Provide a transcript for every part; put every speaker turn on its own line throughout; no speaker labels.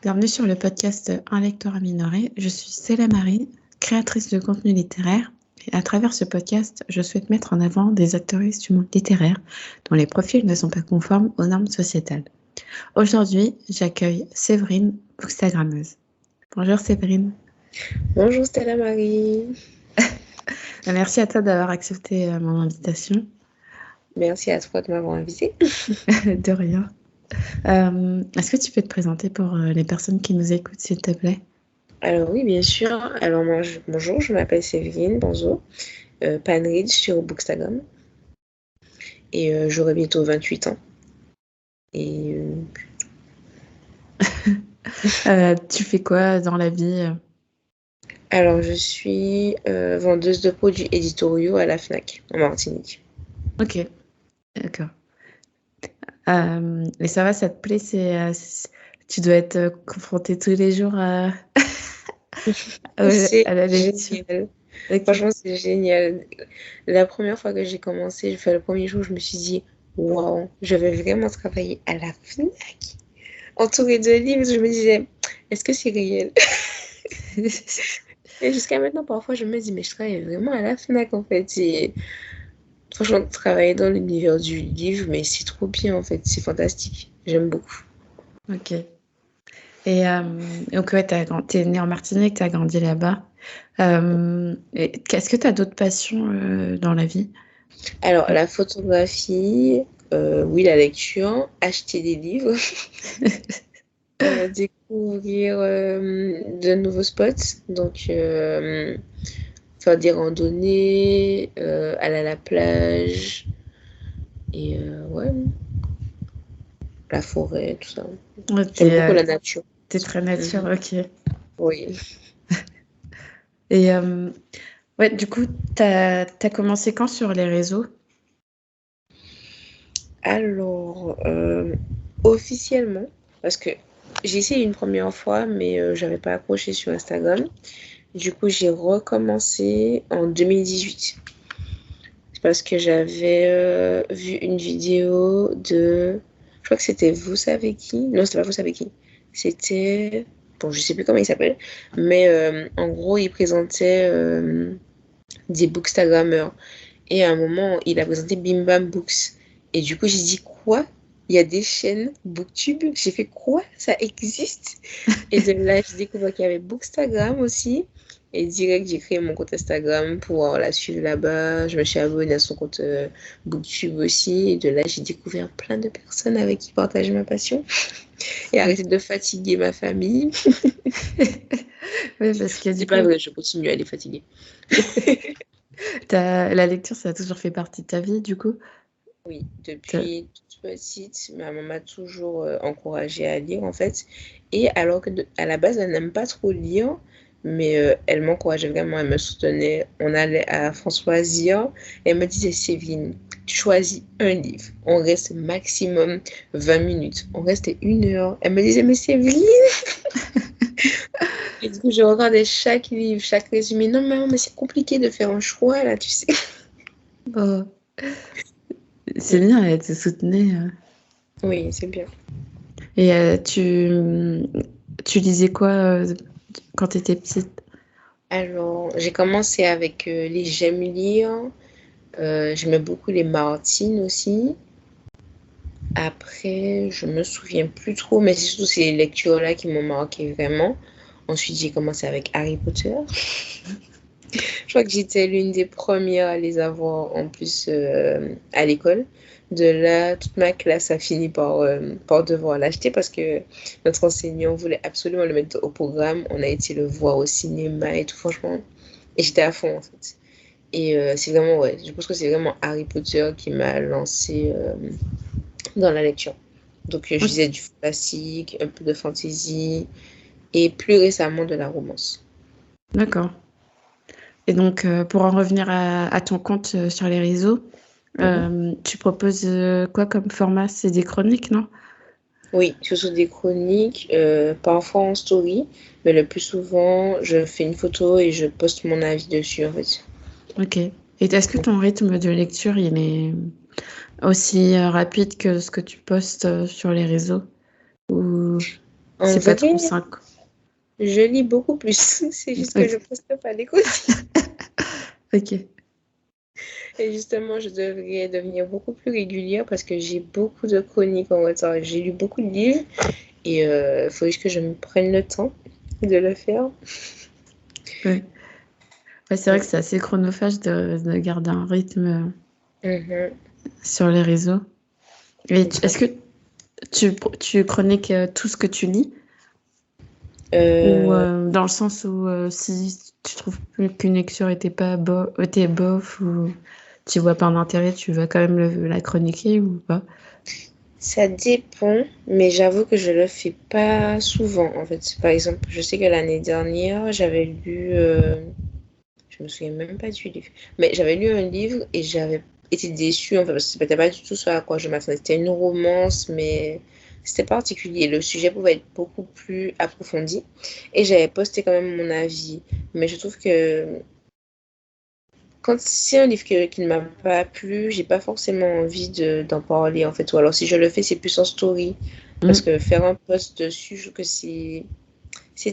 Bienvenue sur le podcast Un lecteur minoré. Je suis Céla Marie, créatrice de contenu littéraire. Et à travers ce podcast, je souhaite mettre en avant des actrices du monde littéraire dont les profils ne sont pas conformes aux normes sociétales. Aujourd'hui, j'accueille Séverine, bookstagrammeuse. Bonjour Séverine.
Bonjour Stella Marie.
Merci à toi d'avoir accepté mon invitation.
Merci à toi de m'avoir invitée.
De rien. Est-ce que tu peux te présenter pour les personnes qui nous écoutent, s'il te plaît?
Alors oui, bien sûr. Alors bonjour, je m'appelle Séverine, bonjour. Panridge sur Bookstagram. Et j'aurai bientôt 28 ans. Et
tu fais quoi dans la vie?
alors je suis vendeuse de produits éditoriaux à la FNAC, en Martinique.
Ok, d'accord. Et ça va, ça te plaît? Tu dois être confrontée tous les jours à
C'est
la lecture.
génial.
Ok.
Franchement, c'est génial. La première fois que j'ai commencé, le premier jour, je me suis dit, waouh, je vais vraiment travailler à la FNAC. Entourée de livres, je me disais, est-ce que c'est réel? Et jusqu'à maintenant, parfois, je me dis, mais je travaille vraiment à la FNAC, en fait. Et franchement, travailler dans l'univers du livre, mais c'est trop bien, en fait. C'est fantastique. J'aime beaucoup.
Ok. Et donc, ouais, t'es née en Martinique, t'as grandi là-bas. Est-ce que t'as d'autres passions dans la vie?
Alors, la photographie, oui, la lecture, acheter des livres, découvrir de nouveaux spots. Donc, faire des randonnées, aller à la plage. Et ouais, la forêt, tout ça.
Ouais,
J'aime beaucoup la nature.
T'es très nature, ok.
Oui.
Et ouais, du coup, t'as commencé quand sur les réseaux?
Alors, officiellement, parce que j'ai essayé une première fois, mais j'avais pas accroché sur Instagram. Du coup, j'ai recommencé en 2018. C'est parce que j'avais vu une vidéo de... Je crois que c'était Vous savez qui? Non, c'était pas Vous savez qui. C'était... Bon, je sais plus comment il s'appelle. Mais en gros, il présentait des bookstagrammeurs. Et à un moment, il a présenté Bim Bam Books. Et du coup, j'ai dit quoi? Il y a des chaînes Booktube. J'ai fait quoi? Ça existe? Et de là, j'ai découvert qu'il y avait Bookstagram aussi. Et direct, j'ai créé mon compte Instagram pour la suivre là-bas. Je me suis abonnée à son compte Booktube aussi. Et de là, j'ai découvert plein de personnes avec qui partager ma passion. Et arrêter de fatiguer ma famille.
Oui, parce que du
C'est
coup,
pas vrai, je continue à les fatiguer.
la lecture, ça a toujours fait partie de ta vie, du coup.
Oui, depuis toute petite, ma maman m'a toujours encouragée à lire en fait. Et alors que à la base, elle n'aime pas trop lire, mais elle m'encourageait vraiment, elle me soutenait. On allait à Françoisia, elle me disait, Sévine, tu choisis un livre, on reste maximum 20 minutes, on restait 1 heure. Elle me disait, mais Sévine! Et du coup, je regardais chaque livre, chaque résumé. Non, maman, mais c'est compliqué de faire un choix là, tu sais.
Oh, c'est bien, elle te soutenait.
Oui, c'est bien.
Et tu lisais quoi quand tu étais petite?
Alors, j'ai commencé avec les J'aime lire. J'aimais beaucoup les Martine aussi. Après, je me souviens plus trop, mais c'est surtout ces lectures-là qui m'ont marqué vraiment. Ensuite, j'ai commencé avec Harry Potter. Je crois que j'étais l'une des premières à les avoir en plus à l'école. De là, toute ma classe a fini par devoir l'acheter parce que notre enseignant voulait absolument le mettre au programme. On a été le voir au cinéma et tout, franchement. Et j'étais à fond en fait. Et c'est vraiment, ouais, je pense que c'est vraiment Harry Potter qui m'a lancé dans la lecture. Donc je lisais du classique, un peu de fantasy et plus récemment de la romance.
D'accord. Et donc, pour en revenir à ton compte sur les réseaux, tu proposes quoi comme format? C'est des chroniques, non?
Oui, ce sont des chroniques, parfois en story, mais le plus souvent, je fais une photo et je poste mon avis dessus en fait.
Ok. Et est-ce que ton rythme de lecture, il est aussi rapide que ce que tu postes sur les réseaux? Ou...
En
C'est pas trop
vrai,
5.
je lis beaucoup plus. C'est juste que je
Ok.
poste pas les chroniques.
Ok.
Et justement, je devrais devenir beaucoup plus régulière parce que j'ai beaucoup de chroniques en retard. J'ai lu beaucoup de livres et il faut juste que je me prenne le temps de le faire.
Ouais. Ouais, c'est vrai que c'est assez chronophage de garder un rythme
Mhm,
sur les réseaux. Et est-ce que
exact.
tu chroniques tout ce que tu lis? Ou
Euh,
dans le sens où si tu trouves plus qu'une lecture était bof ou tu vois pas d'intérêt, tu vas quand même la chroniquer ou pas?
Ça dépend, mais j'avoue que je le fais pas souvent en fait. Par exemple, je sais que l'année dernière, j'avais lu, je me souviens même pas du livre, mais j'avais lu un livre et j'avais été déçue en fait parce que c'était pas du tout ce à quoi je m'attendais. C'était une romance, mais c'était particulier. Le sujet pouvait être beaucoup plus approfondi et j'avais posté quand même mon avis. Mais je trouve que quand c'est un livre qui ne m'a pas plu, j'ai pas forcément envie d'en parler en fait. Ou alors si je le fais, c'est plus en story. Parce
Mm.
que faire un post dessus, je trouve que c'est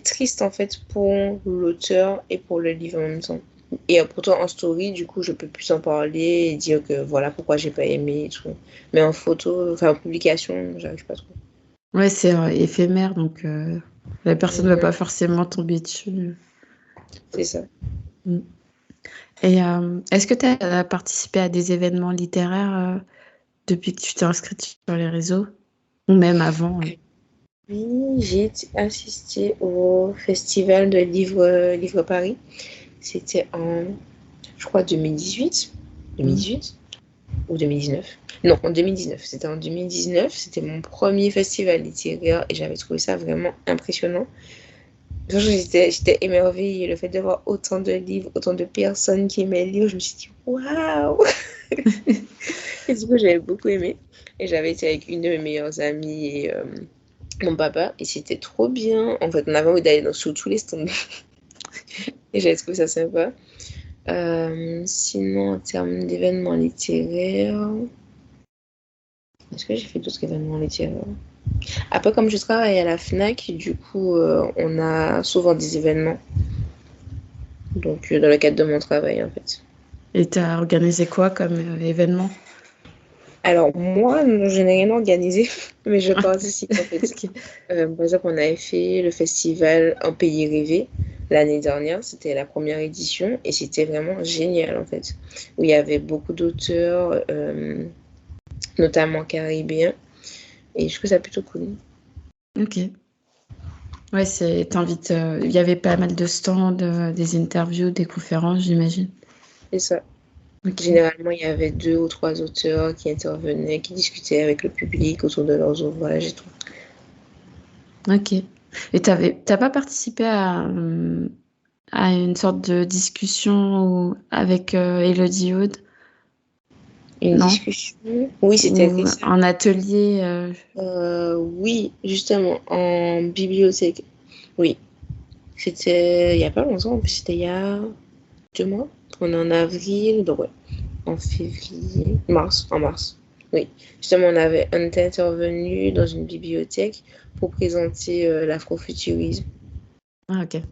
triste en fait pour l'auteur et pour le livre en même temps. Et pourtant en story, du coup, je peux plus en parler et dire que voilà pourquoi j'ai pas aimé et tout. Mais en photo, enfin en publication, j'arrive pas trop.
Ouais, c'est éphémère, donc la personne ne va
Mhm,
pas forcément tomber dessus.
c'est ça.
Mm. Et est-ce que tu as participé à des événements littéraires depuis que tu t'es inscrite sur les réseaux? Ou même avant?
Oui, j'ai assisté au festival de Livre Paris. C'était en, je crois, 2018.
Mm.
2018 ou 2019. Non, en 2019. C'était en 2019. C'était mon premier festival littéraire et j'avais trouvé ça vraiment impressionnant. Franchement, j'étais émerveillée. Le fait de voir autant de livres, autant de personnes qui aimaient lire, je me suis dit, waouh! Et du coup, j'avais beaucoup aimé. Et j'avais été avec une de mes meilleures amies et mon papa. Et c'était trop bien. En fait, on avait envie d'aller sur tous les stands. Et j'avais trouvé ça sympa. Sinon, en termes d'événements littéraires, est-ce que j'ai fait d'autres événements littéraires? Après, comme je travaille à la FNAC, du coup, on a souvent des événements. Donc, dans le cadre de mon travail, en fait.
Et tu as organisé quoi comme événement?
Alors, moi, non, je n'ai rien organisé, mais je participe, en fait.
Ok.
Par exemple, on avait fait le festival Un pays rêvé l'année dernière. C'était la première édition et c'était vraiment génial, en fait. Où il y avait beaucoup d'auteurs, notamment caribéens. Et je trouve ça plutôt cool.
Ok. Ouais, t'invites, il y avait pas mal de stands, des interviews, des conférences, j'imagine.
C'est ça.
Ok.
Généralement, il y avait deux ou trois auteurs qui intervenaient, qui discutaient avec le public autour de leurs ouvrages et tout.
Ok. Et t'as pas participé à une sorte de discussion avec Elodie Aude,
Une
non?
discussion. Oui, c'était
Ou
récent.
un atelier.
Oui, justement, en bibliothèque. Oui, c'était il n'y a pas longtemps, en plus c'était il y a 2 mois. On est en avril, donc ouais, en février, en mars. Oui, justement, on était intervenu dans une bibliothèque pour présenter l'afrofuturisme.
Ah, ok.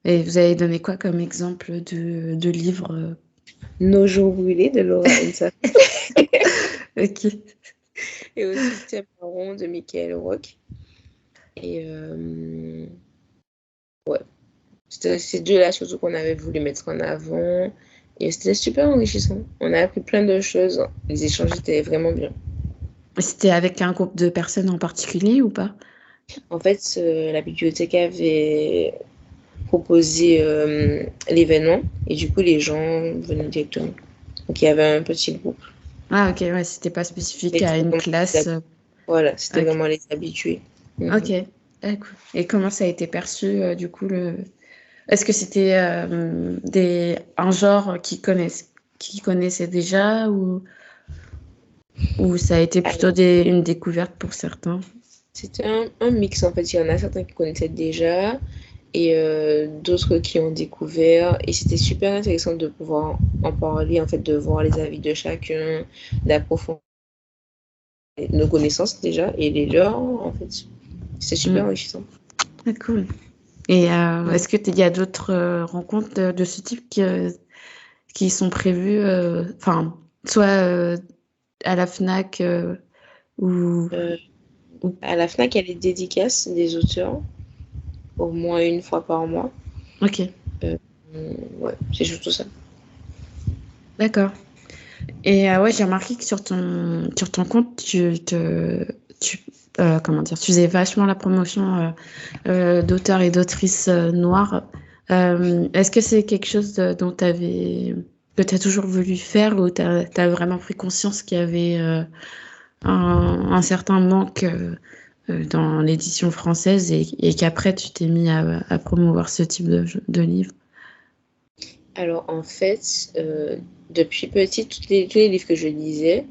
Et vous avez donné quoi comme exemple de livre
Nos jours brûlés de Laura Ensaf
Ok.
et aussi Thème marron de Michael Rock. Et ouais, c'était ces deux-là surtout qu'on avait voulu mettre en avant. Et c'était super enrichissant. On a appris plein de choses. Les échanges étaient vraiment bien.
C'était avec un groupe de personnes en particulier ou pas?
En fait, la bibliothèque avait proposé l'événement et du coup, les gens venaient directement. Donc, il y avait un petit groupe.
Ah, ok, ouais, c'était pas spécifique
Mais
à
c'était
une
vraiment
classe.
voilà, c'était
Ok.
vraiment les habitués.
Ok.
Mhm.
Ah, cool. Et comment ça a été perçu, du coup, le... Est-ce que c'était un genre qui connaissaient déjà ou ça a été plutôt
Alors,
une découverte pour certains?
c'était un mix en fait. Il y en a certains qui connaissaient déjà et d'autres qui ont découvert. Et c'était super intéressant de pouvoir en parler, en fait, de voir les avis de chacun, d'approfondir nos connaissances déjà et les leurs, en fait. C'est super enrichissant.
Ah, cool. Et est-ce qu'il y a d'autres rencontres de ce type qui sont prévues, soit à la FNAC ou...
À la FNAC, il y a les dédicaces des auteurs, au moins une fois par mois.
Ok.
Ouais, c'est surtout ça.
D'accord. Et ouais, j'ai remarqué que sur ton compte, comment dire, tu faisais vachement la promotion d'auteurs et d'autrices noires. Est-ce que c'est quelque chose que tu as toujours voulu faire ou tu as vraiment pris conscience qu'il y avait un certain manque dans l'édition française et qu'après tu t'es mis à promouvoir ce type de livre?
Alors, en fait, depuis petite, tous les livres que je lisais,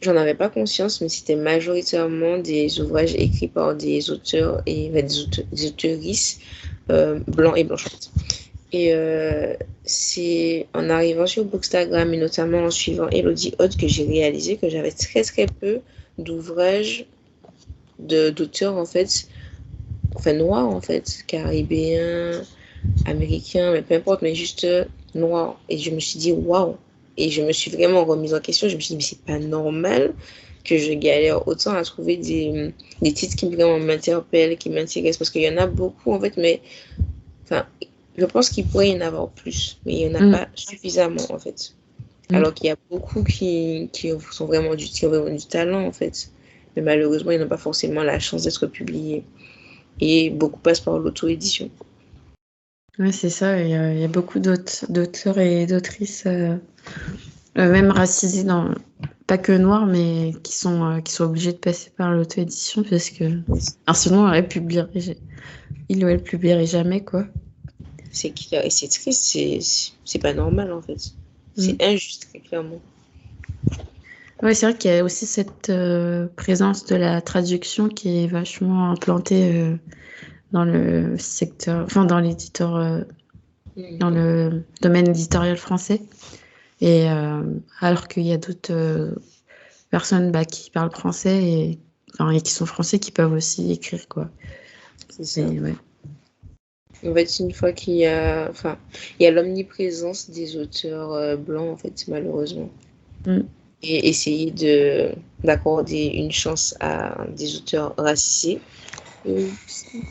j'en avais pas conscience, mais c'était majoritairement des ouvrages écrits par des auteurs et des auteurisses blancs et blanches. Et c'est en arrivant sur Bookstagram et notamment en suivant Elodie Hood que j'ai réalisé que j'avais très très peu d'ouvrages d'auteurs en fait, enfin noirs en fait, caribéens, américains, mais peu importe, mais juste noirs. Et je me suis dit waouh! Et je me suis vraiment remise en question. Je me suis dit, mais c'est pas normal que je galère autant à trouver des titres qui vraiment m'interpellent, qui m'intéressent, parce qu'il y en a beaucoup en fait, mais enfin, je pense qu'il pourrait y en avoir plus, mais il n'y en a pas suffisamment en fait. Alors qu'il y a beaucoup qui ont vraiment du talent en fait. Mais malheureusement, ils n'ont pas forcément la chance d'être publiés. Et beaucoup passent par l'auto-édition.
Oui, c'est ça. Il y a beaucoup d'auteurs et d'autrices, même racisés, pas que noirs, mais qui sont obligés de passer par l'auto-édition parce que sinon, il ou elle publierait jamais, quoi.
C'est clair. Et c'est triste, c'est pas normal en fait. C'est injuste, très clairement.
Oui, c'est vrai qu'il y a aussi cette présence de la traduction qui est vachement implantée dans le secteur, enfin dans dans le domaine éditorial français. Et alors qu'il y a d'autres personnes qui parlent français et qui sont français qui peuvent aussi écrire, quoi.
C'est ça.
Ouais.
En fait, une fois qu'il y a, enfin, il y a l'omniprésence des auteurs blancs, en fait, malheureusement. Et essayer d'accorder une chance à des auteurs racisés.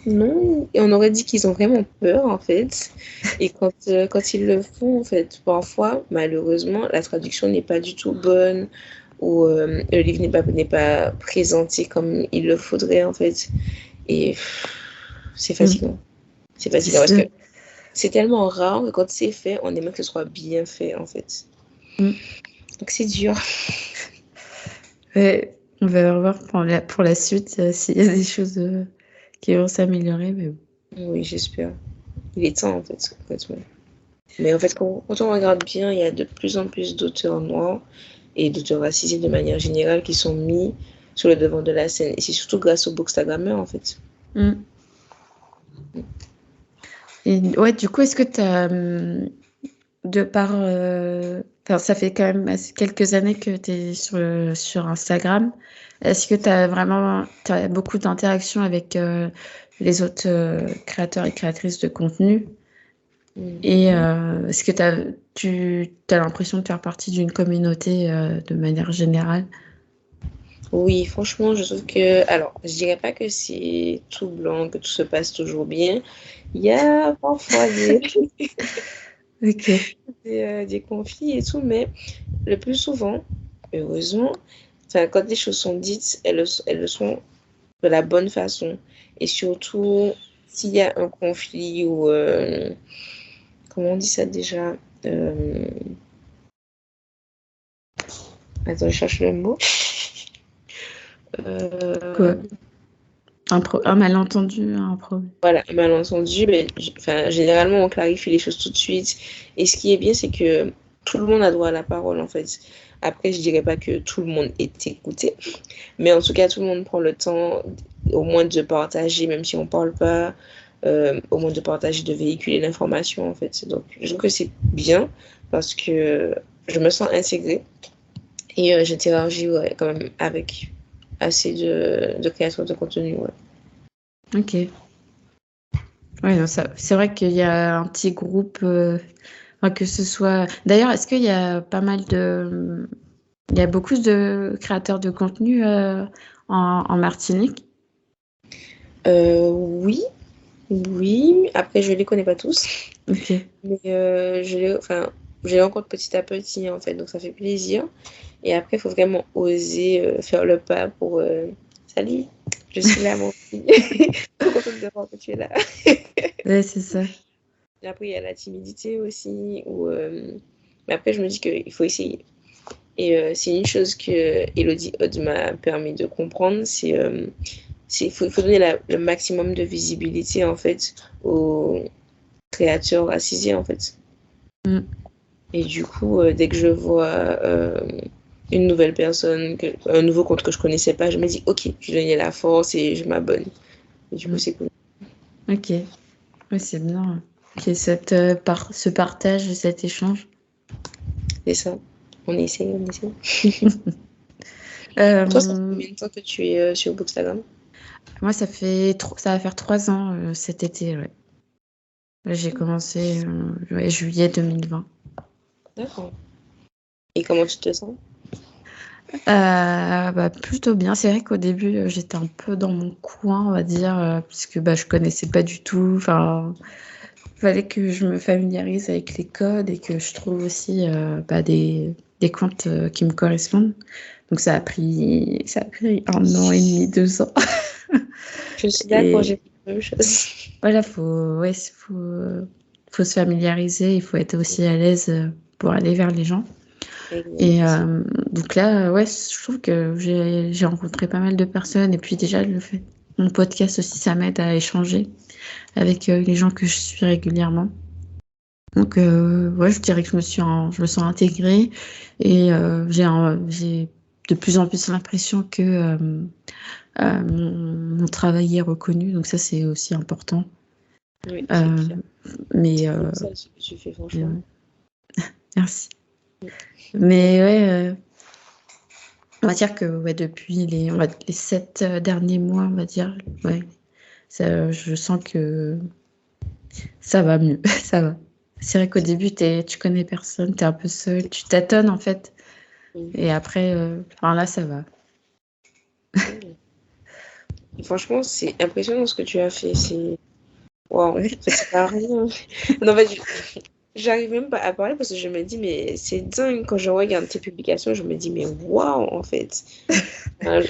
Non, et on aurait dit qu'ils ont vraiment peur, en fait. Et quand ils le font, en fait, parfois, malheureusement, la traduction n'est pas du tout bonne ou le livre n'est pas présenté comme il le faudrait, en fait. Et c'est fatigant. C'est fatigant parce que c'est tellement rare que quand c'est fait, on aimerait que ce soit bien fait, en fait. Donc c'est dur.
Ouais, on va voir pour la suite s'il y a des choses qui vont s'améliorer. Mais...
Oui, j'espère. Il est temps, en fait, complètement. Mais en fait, quand on regarde bien, il y a de plus en plus d'auteurs noirs et d'auteurs racisés de manière générale qui sont mis sur le devant de la scène. Et c'est surtout grâce aux bookstagrammeurs, en fait.
Et ouais, du coup, est-ce que tu as, ça fait quand même quelques années que tu es sur Instagram. Est-ce que tu as beaucoup d'interactions avec les autres créateurs et créatrices de contenu? Et est-ce que tu as l'impression de faire partie d'une communauté de manière générale?
Oui, franchement, je trouve que... Alors, je dirais pas que c'est tout blanc, que tout se passe toujours bien. Il y a parfois des conflits et tout, mais le plus souvent, heureusement, quand des choses sont dites, elles le sont de la bonne façon. Et surtout, s'il y a un conflit ou... comment on dit ça déjà Attends, je cherche le mot.
Quoi? Un malentendu, un problème.
Voilà, un malentendu, mais généralement, on clarifie les choses tout de suite. Et ce qui est bien, c'est que tout le monde a droit à la parole, en fait. Après, je dirais pas que tout le monde est écouté, mais en tout cas, tout le monde prend le temps au moins de partager, même si on parle pas, au moins de partager, de véhiculer l'information, en fait. Donc, je trouve que c'est bien parce que je me sens intégrée et j'interagis quand même avec assez de créateurs de contenu, ouais.
Ok. Ouais, non, c'est vrai qu'il y a un petit groupe, enfin, que ce soit. D'ailleurs, est-ce qu'il y a pas mal de. Il y a beaucoup de créateurs de contenu en Martinique?
Oui, oui. Après, je les connais pas tous,
Ok.
mais je les rencontre petit à petit en fait, donc ça fait plaisir. Et après, il faut vraiment oser faire le pas pour salut, je suis là, mon petit. Trop contente de voir que tu es là.
Ouais, c'est ça.
Et après, il y a la timidité aussi. Mais après, je me dis qu'il faut essayer. Et c'est une chose que Elodie Hod m'a permis de comprendre, faut donner le maximum de visibilité en fait aux créateurs racisés en fait.
Mm.
Et du coup, dès que je vois une nouvelle personne, un nouveau compte que je connaissais pas, je me dis ok, je vais donner la force et je m'abonne. Et du coup,
Mm.
c'est cool.
Ok. Ouais, c'est bien qu'il y ait ce partage, cet échange.
C'est ça. On essaye, on essaye. Toi, ça fait
Euh,
combien de temps que tu es sur Bookstagram?
Moi, ça va faire 3 ans cet été. Ouais. J'ai commencé ouais, juillet 2020.
D'accord. Et comment tu te sens?
Bah, plutôt bien. C'est vrai qu'au début, j'étais un peu dans mon coin, on va dire, puisque bah, je connaissais pas du tout. Enfin, il fallait que je me familiarise avec les codes et que je trouve aussi bah, des comptes qui me correspondent. Donc ça a pris 1 an et demi, 2 ans.
Je suis d'accord, j'ai
Et
fait la même chose.
voilà, faut se familiariser, il faut être aussi à l'aise pour aller vers les gens. Et
Exact.
donc là, ouais, je trouve que j'ai rencontré pas mal de personnes. Et puis déjà, mon podcast aussi, ça m'aide à échanger avec les gens que je suis régulièrement. Donc, ouais, je dirais que je me sens intégrée et j'ai de plus en plus l'impression que mon travail est reconnu. Donc ça, c'est aussi important.
Oui, c'est
Euh,
clair.
mais,
C'est
euh,
colossal ce que tu fais,
mais
franchement.
ouais, merci.
Mais
Mais ouais, on va dire que ouais, depuis les 7 derniers mois, on va dire, ouais, je sens que ça va mieux, ça va. C'est vrai qu'au début, tu connais personne, tu es un peu seul, tu tâtonnes en fait. Et
mhm.
après, enfin, là, ça va.
Mhm. Et franchement, c'est impressionnant ce que tu as fait. C'est waouh. En
Ouais.
fait, c'est pas rien. Non, en fait, j'arrive même pas à parler parce que je me dis, mais c'est dingue. Quand je regarde tes publications, je me dis, mais waouh, en fait. Enfin,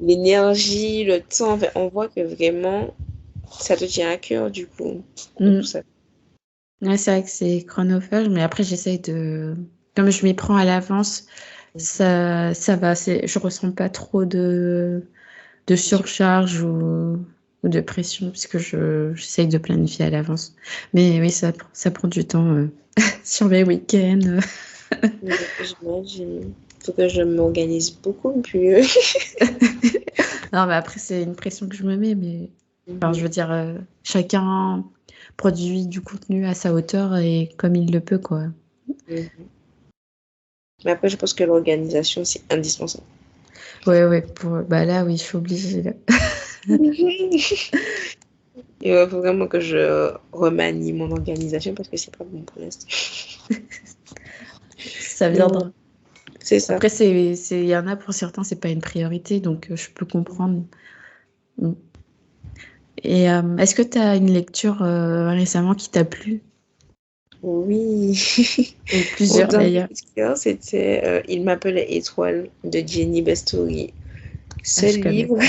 l'énergie, le temps, en fait, on voit que vraiment, ça te tient à cœur, du coup. Donc,
Mm.
ça.
Ouais, c'est vrai que c'est chronophage, mais après, j'essaye de. Comme je m'y prends à l'avance, ça va. Je ressens pas trop de surcharge ou de pression, puisque j'essaye de planifier à l'avance. Mais oui, ça prend du temps sur mes week-ends.
J'imagine. Faut que je m'organise beaucoup mieux.
Non, mais après, c'est une pression que je me mets, mais enfin, je
Mhm.
veux dire, chacun produit du contenu à sa hauteur et comme il le peut, quoi.
Mhm. Mais après, je pense que l'organisation, c'est indispensable.
Ouais, ouais, bah là, oui, je suis obligée, là.
Il faut vraiment que je remanie mon organisation parce que c'est pas bon pour l'instant.
Ça
Mais bon,
viendra.
c'est ça.
Après, il y en a pour certains, c'est pas une priorité, donc je peux comprendre. Mm. Et est-ce que tu as une lecture récemment qui t'a plu?
Oui.
Ou
Mon
plusieurs
dernier
d'ailleurs?
coup de cœur, c'était Il m'appelait Étoile de Jenny Bastory.
Ah,
Ce
je connais
livre,
pas.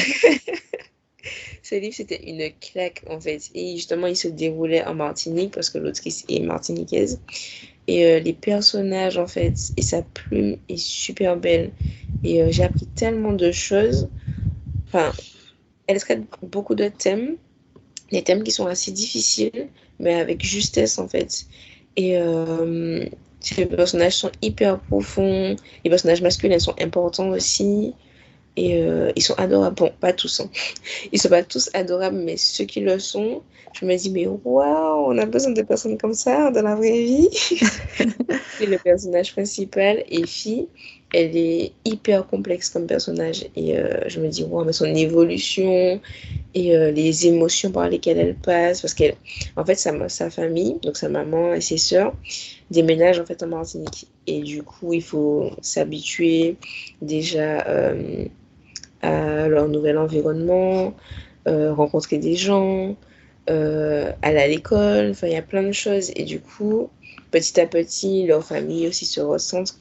ce livre, c'était une claque en fait. Et justement, il se déroulait en Martinique parce que l'autrice est martiniquaise. Et les personnages, en fait, et sa plume est super belle. Et j'ai appris tellement de choses. Enfin, elle traite beaucoup de thèmes, des thèmes qui sont assez difficiles, mais avec justesse, en fait. Et les personnages sont hyper profonds. Les personnages masculins sont importants aussi. Et ils sont adorables. Bon, pas tous, hein. Ils sont pas tous adorables, mais ceux qui le sont, je me dis, mais waouh, on a besoin de personnes comme ça dans la vraie vie. Et le personnage principal, Effie, elle est hyper complexe comme personnage. Et je me dis, wow, mais son évolution et les émotions par lesquelles elle passe. Parce qu'elle, en fait, sa famille, donc sa maman et ses sœurs, déménagent en fait en Martinique. Et du coup, il faut s'habituer déjà à leur nouvel environnement, rencontrer des gens, aller à l'école. Enfin, il y a plein de choses. Et du coup, petit à petit, leur famille aussi se recentre.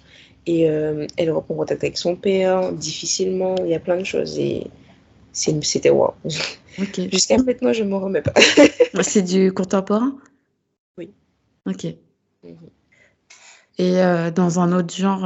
Et elle reprend contact avec son père, difficilement. Il y a plein de choses. Et c'était wow.
Ok.
Jusqu'à maintenant, je ne m'en remets pas.
C'est du contemporain?
Oui.
Ok.
Mhm.
Et dans un autre genre,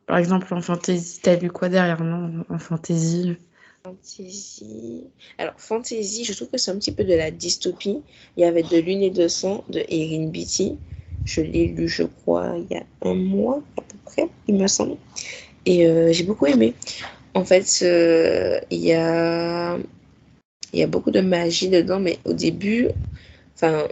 par exemple en fantasy, t'as lu quoi derrière, non? En fantasy?
Fantasy. Alors, fantasy, je trouve que c'est un petit peu de la dystopie. Il y avait De Lune et de Sang de Erin Beatty. Je l'ai lu, je crois, il y a un mois à peu près, il me semble. Et j'ai beaucoup aimé. En fait, il y a beaucoup de magie dedans, mais au début, enfin,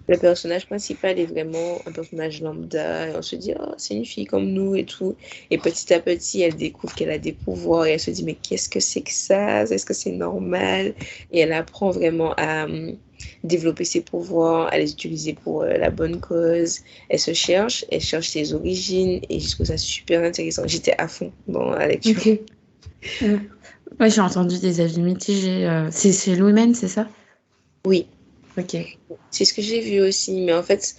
le personnage principal est vraiment un personnage lambda et on se dit, oh, c'est une fille comme nous et tout. Et petit à petit, elle découvre qu'elle a des pouvoirs et elle se dit, mais qu'est-ce que c'est que ça? Est-ce que c'est normal? Et elle apprend vraiment à développer ses pouvoirs, à les utiliser pour la bonne cause. Elle cherche ses origines et je trouve ça super intéressant. J'étais à fond dans la lecture.
Ok. Ouais, j'ai entendu des avis mitigés. C'est chez Lumen, c'est ça?
Oui,
Ok.
c'est ce que j'ai vu aussi. Mais en fait,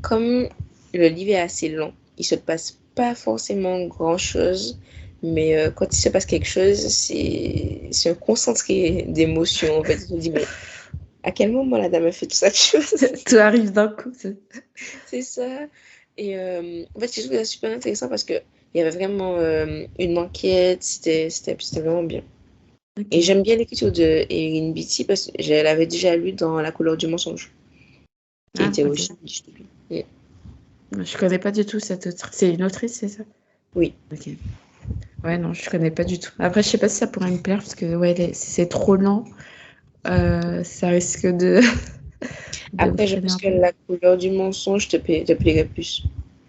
comme le livre est assez lent, il se passe pas forcément grand-chose, mais quand il se passe quelque chose, c'est un concentré d'émotions. En fait, je me dis, mais à quel moment la dame a fait toute cette chose?
Tout arrive d'un coup.
C'est ça. Et en fait, je trouve ça super intéressant parce que il y avait vraiment une enquête, c'était vraiment bien. Et
Ok.
j'aime bien l'écriture de Erin Beatty parce que je l'avais déjà lu dans La couleur du mensonge, qui
Ah,
était
ok.
aussi une dystopie. Mm.
Je connais pas du tout cette autrice. C'est une autrice, c'est ça?
Oui.
Ok. Ouais, non, je connais pas du tout. Après, je sais pas si ça pourrait me plaire parce que ouais, si c'est trop lent, ça risque de me
Après, je
freiner
pense
un
que
peu.
La couleur du mensonge te plairait plus.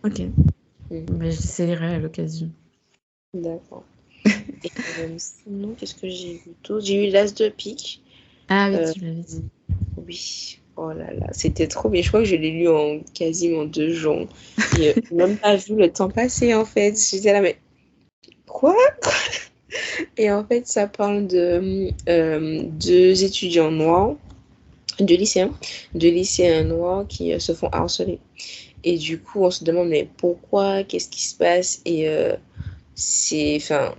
Ok.
Mm.
Mais j'essayerai à l'occasion.
D'accord. Et sinon, qu'est-ce que j'ai vu d'autre? J'ai eu L'As de pique.
Ah oui,
Euh,
tu m'avais dit.
oui. Oh là là, c'était trop bien. Je crois que je l'ai lu en quasiment 2 jours. Et j'ai même pas vu le temps passer en fait. J'étais là, mais quoi? Et en fait, ça parle de deux étudiants noirs, deux lycéens noirs qui se font harceler. Et du coup, on se demande, mais pourquoi? Qu'est-ce qui se passe? Et enfin,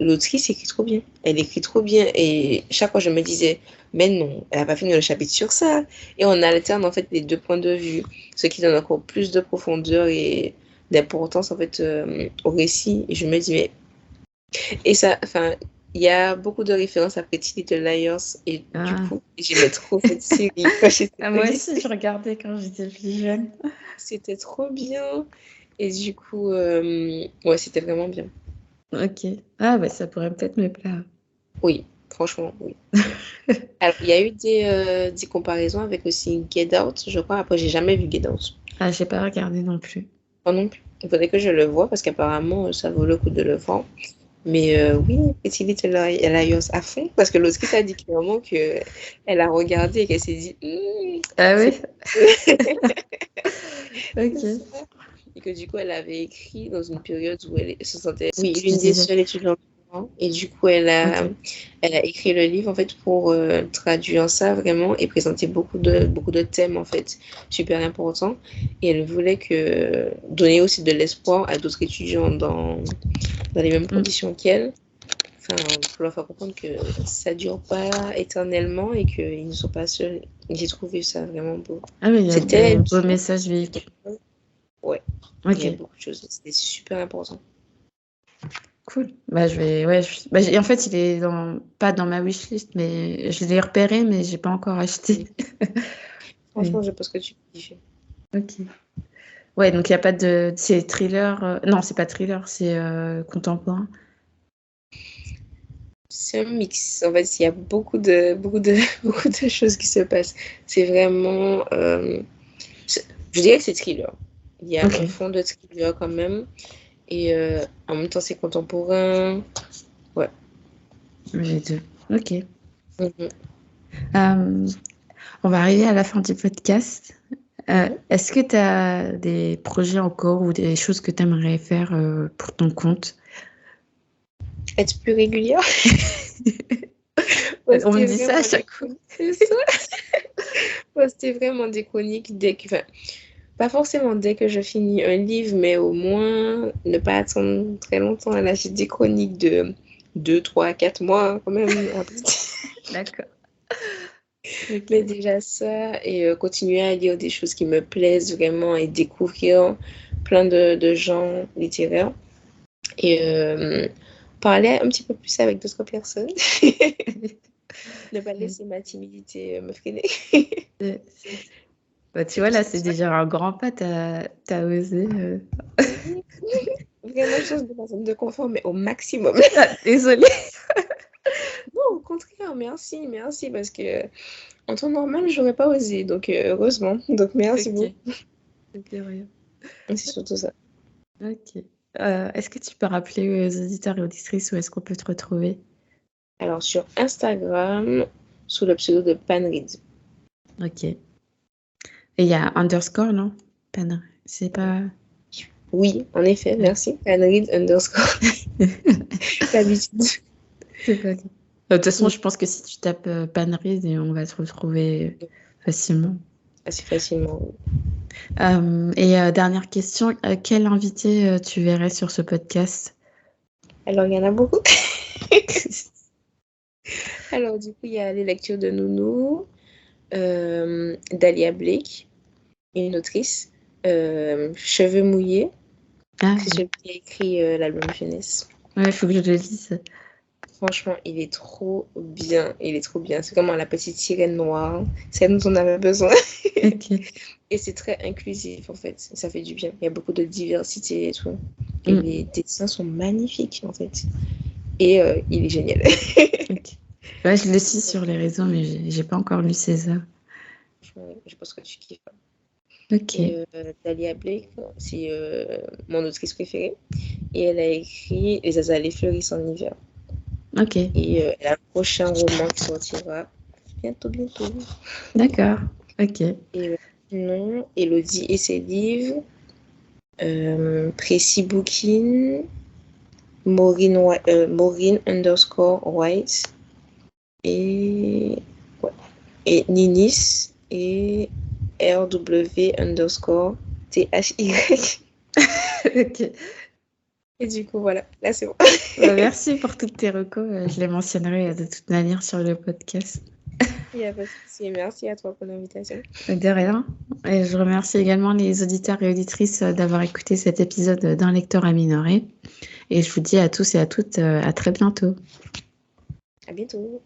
l'autrice écrit trop bien. Elle écrit trop bien. Et chaque fois, je me disais, mais non, elle n'a pas fini le chapitre sur ça. Et on alterne en fait les deux points de vue, ce qui donne encore plus de profondeur et d'importance en fait au récit. Et je me dis, mais. Et ça, enfin, il y a beaucoup de références à Pretty Little Liars. Et du
Ah.
coup, j'aimais trop cette série quand j'étais
Ah,
au
moi aussi,
lycée.
je regardais quand j'étais plus jeune.
C'était trop bien. Et du coup, ouais, c'était vraiment bien.
Ok. Ah, bah, ça pourrait peut-être me plaire.
Oui, franchement, oui. Alors, il y a eu des comparaisons avec aussi Get Out, je crois. Après, j'ai jamais vu Get Out.
Ah, j'ai pas regardé non plus.
Moi non plus. Il faudrait que je le voie parce qu'apparemment, ça vaut le coup de le voir. Mais oui, Pretty Little Liars à fond. Parce que l'autrice a dit clairement qu'elle a regardé et qu'elle s'est dit,
Ah
c'est
oui?
pas. C'est
Ok.
ça. Et que du coup, elle avait écrit dans une période où elle se sentait,
Ce
oui,
que tu
l'une des
disais.
seules étudiantes. Et du coup,
Ok.
elle a écrit le livre en fait pour traduire ça vraiment et présenter beaucoup de thèmes en fait super importants. Et elle voulait donner aussi de l'espoir à d'autres étudiants dans les mêmes
Mm.
conditions qu'elle. Enfin, pour leur faire comprendre que ça dure pas éternellement et qu'ils ne sont pas seuls. Et j'ai trouvé ça vraiment beau.
Ah, mais il y a
C'était
un
une
beau
source.
message véhicule.
Ouais, il y a
Ok.
beaucoup de choses. C'était super important.
Cool. Bah, je vais. Ouais, bah, en fait, il est pas dans ma wishlist, mais je l'ai repéré, mais j'ai pas encore acheté. Oui.
Franchement, je pense que tu peux kiffer.
Ok. Ouais, donc il n'y a pas de. C'est thriller. Non, c'est pas thriller, c'est contemporain.
C'est un mix. En fait, il y a beaucoup de choses qui se passent. C'est vraiment. Je dirais que c'est thriller. Il y a un
Ok.
fond de thriller quand même. Et en même temps, c'est contemporain. Ouais.
Les deux. Ok.
Mhm.
Euh, on va arriver à la fin du podcast. Est-ce que tu as des projets en cours ou des choses que tu aimerais faire pour ton compte?
Être plus régulière.
On me
Poster
dit ça à
vraiment des
chaque fois.
chroniques. C'est ça. Poster vraiment des chroniques dès que. Enfin, pas forcément dès que je finis un livre, mais au moins ne pas attendre très longtemps. Là, j'ai des chroniques de 2, 3, 4 mois quand même.
D'accord.
Mais
Ok.
déjà ça, et continuer à lire des choses qui me plaisent vraiment et découvrir plein de gens littéraires. Et parler un petit peu plus avec d'autres personnes. Ne pas laisser ma timidité me freiner.
Euh, Bah, tu
Et
vois,
puis
là,
c'est
c'est
ça.
déjà un grand pas, t'as osé.
Oui. Vraiment, je change de ma zone de confort, mais au maximum.
Ah, désolée.
Non, au contraire, merci, merci, parce que en temps normal, j'aurais pas osé, donc heureusement. Donc merci beaucoup.
Ok, ok, rien.
Et c'est surtout ça.
Ok. Est-ce que tu peux rappeler aux auditeurs et auditrices où est-ce qu'on peut te retrouver?
Alors sur Instagram, sous le pseudo de Panrid.
Ok. Et il y a underscore, non? C'est pas.
Oui, en effet,
Ouais.
merci. Panrid underscore. D'habitude.
C'est pas grave. De toute façon, je pense que si tu tapes Panrid, on va te retrouver facilement.
Assez facilement.
Dernière question, quel invité tu verrais sur ce podcast?
Alors, il y en a beaucoup. Alors, du coup, il y a les lectures de Nounou, Dahlia Blake, une autrice, Cheveux mouillés,
Ah,
c'est celui qui a écrit l'album Jeunesse.
ouais, il faut que je le lise.
Franchement, il est trop bien. Il est trop bien. C'est comme la petite sirène noire. C'est dont on avait besoin.
Ok.
Et c'est très inclusif, en fait. Ça fait du bien. Il y a beaucoup de diversité et tout. Et
Mm,
les dessins sont magnifiques, en fait. Et il est génial.
ok. Ouais, je le suis sur les réseaux, mais j'ai pas encore lu César.
Franchement, je pense que tu kiffes.
Ok.
Et Dahlia Blake, c'est mon autrice préférée. Et elle a écrit Les azalées fleurissent en hiver.
Ok.
Et elle a un prochain roman qui sortira bientôt, bientôt.
D'accord. Ok.
Et sinon, Elodie et ses livres, Précis Booking, Maureen underscore White, et, ouais, et Ninis, et RW underscore THY.
Ok.
Et du coup, voilà, là c'est bon.
Bah, merci pour toutes tes recos. Je les mentionnerai de toute manière sur le podcast.
Il n'y a pas de souci. Merci à toi pour l'invitation.
De rien. Et je remercie également les auditeurs et auditrices d'avoir écouté cet épisode d'un lecteur amélioré. Et je vous dis à tous et à toutes à très bientôt.
À bientôt.